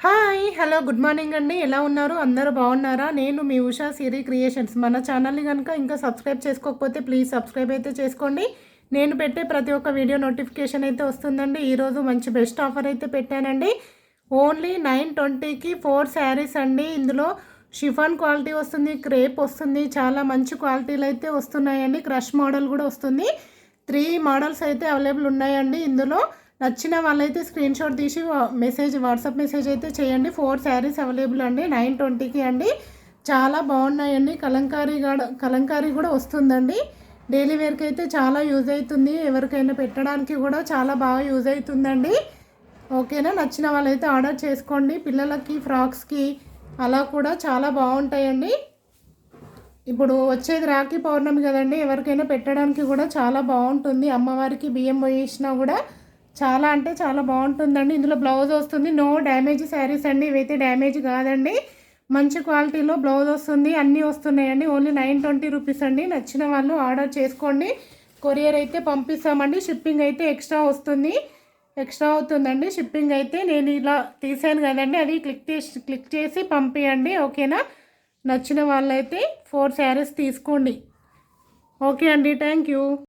Hi hello good morning అండి. ఎలా ఉన్నారు? అందరూ బాగున్నారా? నేను మీ ఉషా సిరి క్రియేషన్స్. మన ఛానల్ని కనుక ఇంకా సబ్స్క్రైబ్ చేసుకోకపోతే ప్లీజ్ సబ్స్క్రైబ్ అయితే చేసుకోండి. నేను పెట్టే ప్రతి ఒక్క వీడియో నోటిఫికేషన్ అయితే వస్తుందండి. ఈరోజు మంచి బెస్ట్ ఆఫర్ అయితే పెట్టానండి. ఓన్లీ 920కి 4 శారీస్ అండి. ఇందులో షిఫాన్ క్వాలిటీ వస్తుంది, క్రేప్ వస్తుంది, చాలా మంచి క్వాలిటీలు అయితే వస్తున్నాయండి. క్రష్ మోడల్ కూడా వస్తుంది. 3 మోడల్స్ అయితే అవైలబుల్ ఉన్నాయండి. ఇందులో నచ్చిన వాళ్ళైతే స్క్రీన్ షాట్ తీసి వాట్సాప్ మెసేజ్ అయితే చేయండి. 4 శారీస్ అవైలబుల్ అండి. 920కి అండి. చాలా బాగున్నాయండి. కలంకారీ కూడా వస్తుందండి. డైలీ వేర్కి అయితే చాలా యూజ్ అవుతుంది. ఎవరికైనా పెట్టడానికి కూడా చాలా బాగా యూజ్ అవుతుందండి. ఓకేనా? నచ్చిన వాళ్ళైతే ఆర్డర్ చేసుకోండి. పిల్లలకి ఫ్రాక్స్కి అలా కూడా చాలా బాగుంటాయండి. ఇప్పుడు వచ్చేది రాఖీ పౌర్ణమి కదండి. ఎవరికైనా పెట్టడానికి కూడా చాలా బాగుంటుంది. అమ్మవారికి బియ్యం పోయించినా కూడా చాలా అంటే చాలా బాగుంటుందండి. ఇందులో బ్లౌజ్ వస్తుంది. నో డ్యామేజ్ శారీస్ అండి. ఇవైతే డ్యామేజ్ కాదండి. మంచి క్వాలిటీలో బ్లౌజ్ వస్తుంది. అన్నీ వస్తున్నాయండి. ఓన్లీ 920 రూపీస్ అండి. నచ్చిన వాళ్ళు ఆర్డర్ చేసుకోండి. కొరియర్ అయితే పంపిస్తామండి. షిప్పింగ్ అయితే ఎక్స్ట్రా అవుతుందండి. షిప్పింగ్ అయితే నేను ఇలా తీసాను కదండి, అది క్లిక్ చేసి పంపించండి. ఓకేనా? నచ్చిన వాళ్ళైతే 4 శారీస్ తీసుకోండి. ఓకే అండి. Thank you.